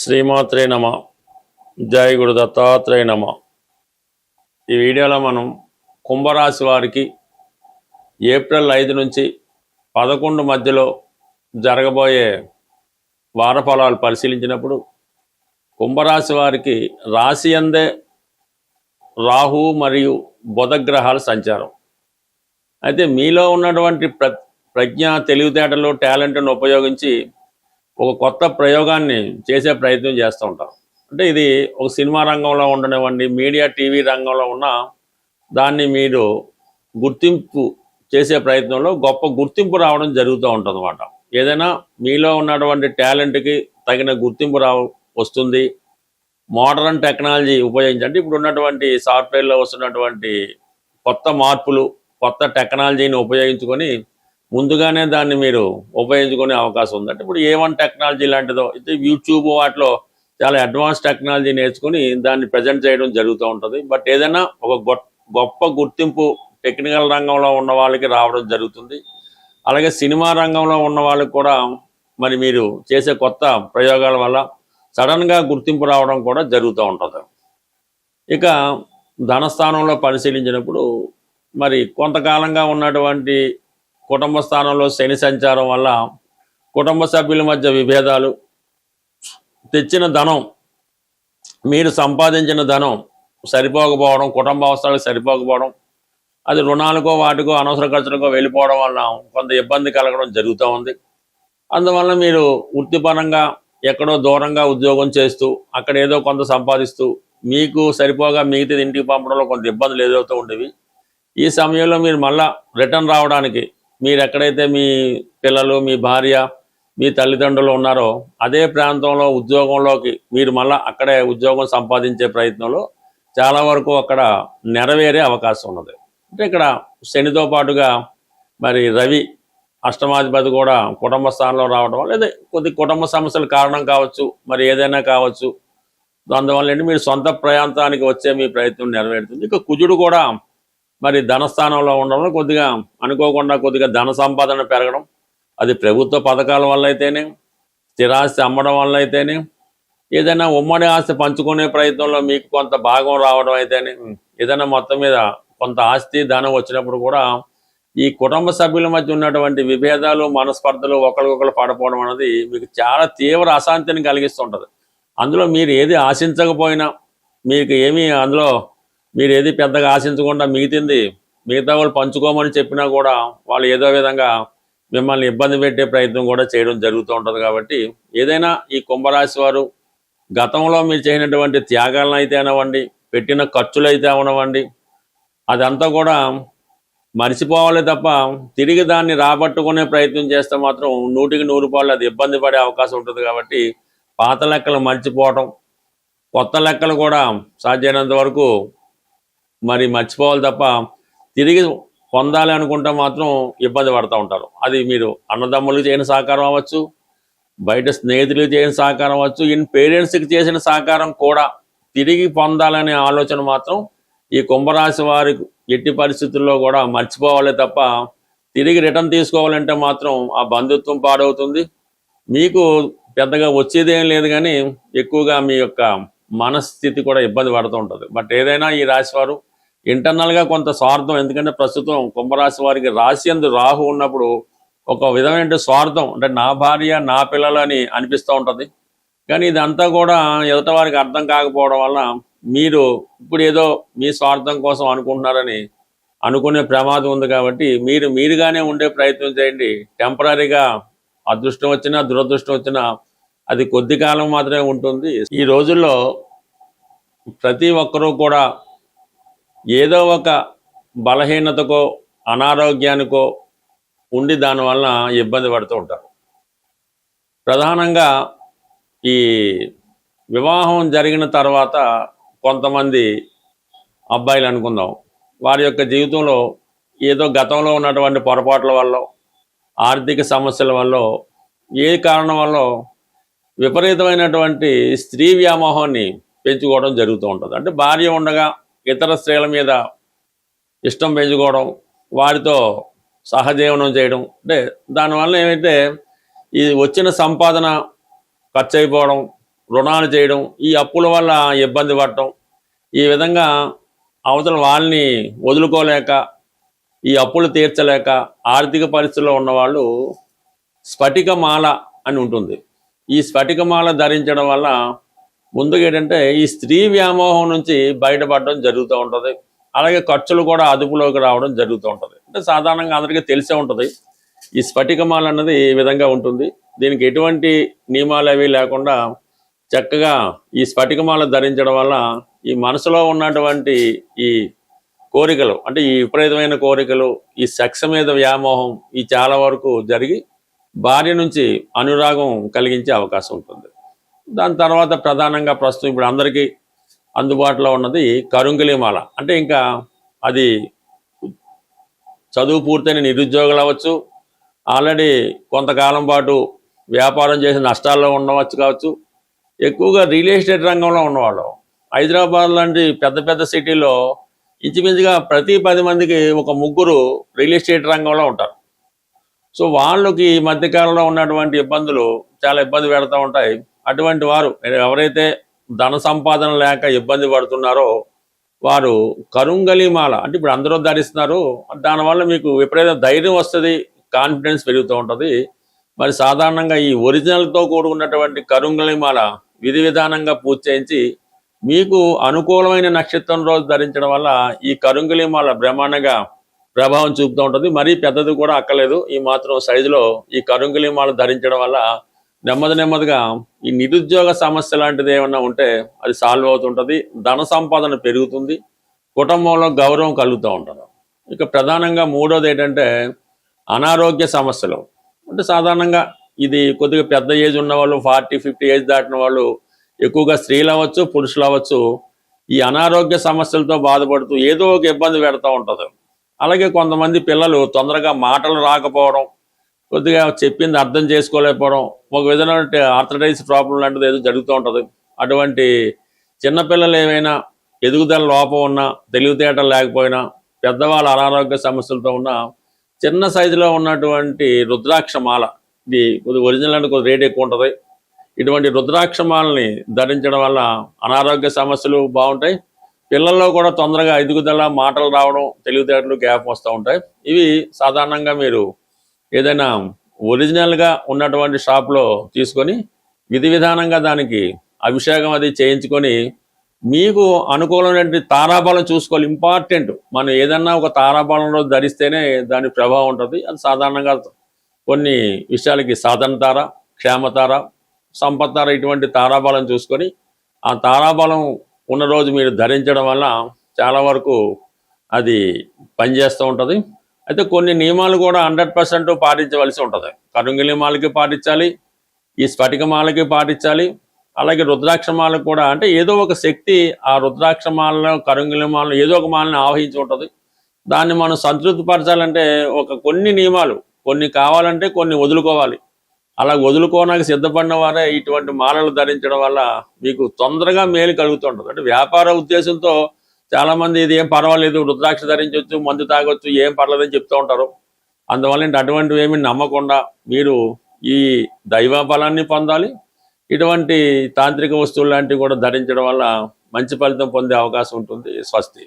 శ్రీమాత్రే నమ. జై గురు దత్తాత్రేయ నమ. ఈ వీడియోలో మనం కుంభరాశి వారికి ఏప్రిల్ 5 నుంచి 11 మధ్యలో జరగబోయే వార ఫలాలు పరిశీలించినప్పుడు కుంభరాశి వారికి రాశి అందే రాహు మరియు బుధగ్రహాల సంచారం. అయితే మీలో ఉన్నటువంటి ప్రజ్ఞ, తెలివితేటలు, టాలెంట్ను ఉపయోగించి ఒక కొత్త ప్రయోగాన్ని చేసే ప్రయత్నం చేస్తూ ఉంటారు. అంటే ఇది ఒక సినిమా రంగంలో ఉండనివ్వండి, మీడియా, టీవీ రంగంలో ఉన్న దాన్ని మీరు గుర్తింపు చేసే ప్రయత్నంలో గొప్ప గుర్తింపు రావడం జరుగుతూ ఉంటుంది అన్నమాట. ఏదైనా మీలో ఉన్నటువంటి టాలెంట్కి తగిన గుర్తింపు వస్తుంది. మోడర్న్ టెక్నాలజీ ఉపయోగించండి. ఇప్పుడు ఉన్నటువంటి సాఫ్ట్వేర్లో వస్తున్నటువంటి కొత్త మార్పులు, కొత్త టెక్నాలజీని ఉపయోగించుకొని ముందుగానే దాన్ని మీరు ఉపయోగించుకునే అవకాశం ఉంది. అంటే ఇప్పుడు A1 టెక్నాలజీ లాంటిదో అయితే యూట్యూబ్ వాటిలో చాలా అడ్వాన్స్ టెక్నాలజీ నేర్చుకుని దాన్ని ప్రజెంట్ చేయడం జరుగుతూ ఉంటుంది. బట్ ఏదైనా ఒక గొప్ప గుర్తింపు టెక్నికల్ రంగంలో ఉన్న వాళ్ళకి రావడం జరుగుతుంది. అలాగే సినిమా రంగంలో ఉన్న వాళ్ళకి కూడా మరి మీరు చేసే కొత్త ప్రయోగాల వల్ల సడన్గా గుర్తింపు రావడం కూడా జరుగుతూ ఉంటుంది. ఇక ధనస్థానంలో పరిశీలించినప్పుడు మరి కొంతకాలంగా ఉన్నటువంటి కుటుంబ స్థానంలో శని సంచారం వల్ల కుటుంబ సభ్యుల మధ్య విభేదాలు, తెచ్చిన ధనం, మీరు సంపాదించిన ధనం సరిపోకపోవడం, కుటుంబ అవసరాలకు సరిపోకపోవడం, అది రుణాలకో వాటికో అనవసర ఖర్చులకో వెళ్ళిపోవడం వల్ల కొంత ఇబ్బంది కలగడం జరుగుతూ ఉంది. అందువల్ల మీరు వృత్తిపరంగా ఎక్కడో దూరంగా ఉద్యోగం చేస్తూ అక్కడ ఏదో కొంత సంపాదిస్తూ మీకు సరిపోగా మిగతాది ఇంటికి పంపడంలో కొంత ఇబ్బందులు ఎదురవుతూ ఉండేవి. ఈ సమయంలో మీరు మళ్ళా రిటర్న్ రావడానికి, మీరు ఎక్కడైతే మీ పిల్లలు, మీ భార్య, మీ తల్లిదండ్రులు ఉన్నారో అదే ప్రాంతంలో ఉద్యోగంలోకి మీరు మళ్ళీ అక్కడే ఉద్యోగం సంపాదించే ప్రయత్నంలో చాలా వరకు అక్కడ నెరవేరే అవకాశం ఉన్నది. అంటే ఇక్కడ శనితో పాటుగా మరి రవి అష్టమాధిపతి కూడా కుటుంబ స్థానంలో రావడం వల్ల లేదా కొద్ది కుటుంబ సమస్యల కారణం కావచ్చు, మరి ఏదైనా కావచ్చు. అందువల్ల ఏంటి మీరు సొంత ప్రాంతానికి వచ్చే మీ ప్రయత్నం నెరవేరుతుంది. ఇక కుజుడు కూడా మరి ధనస్థానంలో ఉండడంలో కొద్దిగా అనుకోకుండా కొద్దిగా ధన సంపాదన పెరగడం, అది ప్రభుత్వ పథకాల వల్ల అయితేనే, స్థిరాస్తి అమ్మడం వల్ల అయితేనే, ఏదైనా ఉమ్మడి ఆస్తి పంచుకునే ప్రయత్నంలో మీకు కొంత భాగం రావడం అయితేనే, ఏదైనా మొత్తం మీద కొంత ఆస్తి ధనం వచ్చినప్పుడు కూడా ఈ కుటుంబ సభ్యుల మధ్య ఉన్నటువంటి విభేదాలు, మనస్పర్ధలు, ఒకరికొకరు పడిపోవడం అనేది మీకు చాలా తీవ్ర అశాంతిని కలిగిస్తుంటుంది. అందులో మీరు ఏది ఆశించకపోయినా, మీకు ఏమీ అందులో మీరు ఏది పెద్దగా ఆశించకుండా మిగతా వాళ్ళు పంచుకోమని చెప్పినా కూడా వాళ్ళు ఏదో విధంగా మిమ్మల్ని ఇబ్బంది పెట్టే ప్రయత్నం కూడా చేయడం జరుగుతూ ఉంటుంది. కాబట్టి ఏదైనా ఈ కుంభరాశి వారు గతంలో మీరు చేసినటువంటి త్యాగాలను అయితే అనవ్వండి, పెట్టిన ఖర్చులు అయితే అవనవ్వండి, అదంతా కూడా మర్చిపోవాలి తప్ప తిరిగి దాన్ని రాబట్టుకునే ప్రయత్నం చేస్తే మాత్రం 100కి 100 అది ఇబ్బంది పడే అవకాశం ఉంటుంది. కాబట్టి పాత లెక్కలు మర్చిపోవటం, కొత్త లెక్కలు కూడా సాధ్యమైనంత వరకు మరి మర్చిపోవాలి తప్ప తిరిగి పొందాలి అనుకుంటే మాత్రం ఇబ్బంది పడుతూ ఉంటారు. అది మీరు అన్నదమ్ములకు చేయని సహకారం అవ్వచ్చు, బయట స్నేహితులకు చేయని సహకారం అవ్వచ్చు, ఈయన పేరెంట్స్కి చేసిన సహకారం కూడా తిరిగి పొందాలనే ఆలోచన మాత్రం ఈ కుంభరాశి వారికి ఎట్టి పరిస్థితుల్లో కూడా మర్చిపోవాలి తప్ప తిరిగి రిటర్న్ తీసుకోవాలంటే మాత్రం ఆ బంధుత్వం పాడవుతుంది. మీకు పెద్దగా వచ్చేదేం లేదు, కానీ ఎక్కువగా మీ యొక్క మనస్థితి కూడా ఇబ్బంది పడుతూ ఉంటుంది. బట్ ఏదైనా ఈ రాశి వారు ఇంటర్నల్గా కొంత స్వార్థం, ఎందుకంటే ప్రస్తుతం కుంభరాశి వారికి రాశి యందు రాహు ఉన్నప్పుడు ఒక విధమైన స్వార్థం, అంటే నా భార్య, నా పిల్లలు అని అనిపిస్తూ ఉంటుంది. కానీ ఇదంతా కూడా ఎదుట వారికి అర్థం కాకపోవడం వల్ల మీరు ఇప్పుడు ఏదో మీ స్వార్థం కోసం అనుకుంటున్నారని అనుకునే ప్రమాదం ఉంది. కాబట్టి మీరుగానే ఉండే ప్రయత్నం చేయండి. టెంపరీగా అదృష్టం వచ్చినా దురదృష్టం వచ్చినా అది కొద్ది కాలం మాత్రమే ఉంటుంది. ఈ రోజుల్లో ప్రతి ఒక్కరూ కూడా ఏదో ఒక బలహీనతకో అనారోగ్యానికో ఉండి దానివల్ల ఇబ్బంది పడుతూ ఉంటారు. ప్రధానంగా ఈ వివాహం జరిగిన తర్వాత కొంతమంది అబ్బాయిలు అనుకుందాం, వారి యొక్క జీవితంలో ఏదో గతంలో ఉన్నటువంటి పొరపాట్ల వల్ల, ఆర్థిక సమస్యల వల్ల, ఏ కారణం వల్ల విపరీతమైనటువంటి స్త్రీ వ్యామోహాన్ని పెంచుకోవడం జరుగుతూ ఉంటుంది. అంటే భార్య ఉండగా ఇతర స్త్రీల మీద ఇష్టం పెంచుకోవడం, వారితో సహజీవనం చేయడం, అంటే దానివల్ల ఏమైతే ఈ వచ్చిన సంపాదన ఖర్చు అయిపోవడం, రుణాలు చేయడం, ఈ అప్పుల వల్ల ఇబ్బంది పడటం, ఈ విధంగా అవతల వాళ్ళని వదులుకోలేక, ఈ అప్పులు తీర్చలేక ఆర్థిక పరిస్థితుల్లో ఉన్నవాళ్ళు స్ఫటికమాల అని ఉంటుంది. ఈ స్ఫటికమాల ధరించడం వల్ల ముందుగా ఏంటంటే ఈ స్త్రీ వ్యామోహం నుంచి బయటపడడం జరుగుతూ ఉంటుంది. అలాగే ఖర్చులు కూడా అదుపులోకి రావడం జరుగుతూ ఉంటుంది. అంటే సాధారణంగా అందరికీ తెలిసే ఉంటుంది ఈ స్ఫటికమాల అన్నది ఈ విధంగా ఉంటుంది. దీనికి ఎటువంటి నియమాలు అవి లేకుండా చక్కగా ఈ స్ఫటికమాల ధరించడం వల్ల ఈ మనసులో ఉన్నటువంటి ఈ కోరికలు, అంటే ఈ విపరీతమైన కోరికలు, ఈ సెక్స్ మీద వ్యామోహం, ఈ చాలా వరకు జరిగి భార్య నుంచి అనురాగం కలిగించే అవకాశం ఉంటుంది. దాని తర్వాత ప్రధానంగా ప్రస్తుతం ఇప్పుడు అందరికీ అందుబాటులో ఉన్నది కరుంగిలి మాల. అంటే ఇంకా అది చదువు పూర్తయిన నిరుద్యోగులు అవ్వచ్చు, ఆల్రెడీ కొంతకాలం పాటు వ్యాపారం చేసి నష్టాల్లో ఉండవచ్చు కావచ్చు, ఎక్కువగా రియల్ ఎస్టేట్ రంగంలో ఉన్నవాళ్ళు. హైదరాబాద్ లాంటి పెద్ద పెద్ద సిటీలో ఇంచుమించుగా ప్రతి 10 మందికి ఒక ముగ్గురు రియల్ ఎస్టేట్ రంగంలో ఉంటారు. సో వాళ్ళకి ఈ మధ్యకాలంలో ఉన్నటువంటి ఇబ్బందులు చాలా ఇబ్బంది పెడతా ఉంటాయి. అటువంటి వారు ఎవరైతే ధన సంపాదన లేక ఇబ్బంది పడుతున్నారో వారు కరుంగలి మాల, అంటే ఇప్పుడు అందరూ ధరిస్తున్నారు, దానివల్ల మీకు విపరీత ధైర్యం వస్తుంది, కాన్ఫిడెన్స్ పెరుగుతూ ఉంటుంది. మరి సాధారణంగా ఈ ఒరిజినల్తో కూడుకున్నటువంటి కరుంగలి మాల విధి విధానంగా పూజ చేయించి మీకు అనుకూలమైన నక్షత్రం రోజు ధరించడం వల్ల ఈ కరుంగలి మాల బ్రహ్మాండంగా ప్రభావం చూపుతూ ఉంటుంది. మరీ పెద్దది కూడా అక్కర్లేదు, ఈ మాత్రం సైజులో ఈ కరుంగలి మాల ధరించడం వల్ల నెమ్మదిగా ఈ నిరుద్యోగ సమస్య లాంటిది ఏమన్నా ఉంటే అది సాల్వ్ అవుతుంటుంది, ధన సంపాదన పెరుగుతుంది, కుటుంబంలో గౌరవం కలుగుతూ ఉంటుంది. ఇక ప్రధానంగా మూడోది ఏంటంటే అనారోగ్య సమస్యలు. అంటే సాధారణంగా ఇది కొద్దిగా పెద్ద ఏజ్ ఉన్న వాళ్ళు, 40-50 ఏజ్ దాటిన వాళ్ళు, ఎక్కువగా స్త్రీలు అవ్వచ్చు పురుషులు అవ్వచ్చు, ఈ అనారోగ్య సమస్యలతో బాధపడుతూ ఏదో ఒక ఇబ్బంది పెడతా ఉంటుంది. అలాగే కొంతమంది పిల్లలు తొందరగా మాటలు రాకపోవడం, కొద్దిగా చెప్పింది అర్థం చేసుకోలేకపోవడం, ఒక విధమైన ఆర్థరైటిస్ ప్రాబ్లం లాంటిది ఏదో జరుగుతూ ఉంటుంది. అటువంటి చిన్నపిల్లలు ఏమైనా ఎదుగుదల లోపం ఉన్నా, తెలివితేటలు లేకపోయినా, పెద్దవాళ్ళ అనారోగ్య సమస్యలతో ఉన్న చిన్న సైజులో ఉన్నటువంటి రుద్రాక్షమాల, ఇది కొద్దిగా ఒరిజినల్ అంటే కొద్దిగా రేట్ ఎక్కువ ఉంటుంది. ఇటువంటి రుద్రాక్షమాలని ధరించడం వల్ల అనారోగ్య సమస్యలు బాగుంటాయి, పిల్లల్లో కూడా తొందరగా ఎదుగుదల, మాటలు రావడం, తెలివితేటలు గ్యాప్ వస్తూ ఉంటాయి. ఇవి సాధారణంగా మీరు ఏదైనా ఒరిజినల్గా ఉన్నటువంటి షాప్లో తీసుకొని విధి విధానంగా దానికి అభిషేకం అది చేయించుకొని మీకు అనుకూలమైన తారాబలం చూసుకోవాలి. ఇంపార్టెంట్, మనం ఏదన్నా ఒక తారాబలం రోజు ధరిస్తేనే దాని ప్రభావం ఉంటుంది. అది సాధారణంగా కొన్ని విషయాలకి సాధన తార, క్షేమతార, సంపత్తార, ఇటువంటి తారాబలం చూసుకొని ఆ తారాబలం ఉన్న రోజు మీరు ధరించడం వల్ల చాలా వరకు అది పనిచేస్తూ ఉంటుంది. అయితే కొన్ని నియమాలు కూడా 100% పాటించవలసి ఉంటుంది. కరుంగిలి మాలకి పాటించాలి, ఈ స్ఫటికమాలకి పాటించాలి, అలాగే రుద్రాక్షమాలకు కూడా. అంటే ఏదో ఒక శక్తి ఆ రుద్రాక్షమాలలో, కరుంగిలి మాలను ఏదో ఒక మాలని ఆవహించి ఉంటుంది. దాన్ని మనం సంతృప్తిపరచాలంటే కొన్ని నియమాలు, కొన్ని కావాలంటే కొన్ని వదులుకోవాలి. అలా వదులుకోవడానికి సిద్ధపడిన వారే ఇటువంటి మాలలు ధరించడం వల్ల మీకు తొందరగా మేలు కలుగుతుంటుంది. అంటే వ్యాపార ఉద్దేశంతో చాలామంది ఇది ఏం పర్వాలేదు, రుద్రాక్ష ధరించవచ్చు, మందు తాగొచ్చు, ఏం పర్లేదని చెప్తూ ఉంటారు. అందువల్ల అటువంటివి ఏమి నమ్మకుండా మీరు ఈ దైవ బలాన్ని పొందాలి. ఇటువంటి తాంత్రిక వస్తువులు లాంటివి కూడా ధరించడం వల్ల మంచి ఫలితం పొందే అవకాశం ఉంటుంది. స్వస్తి.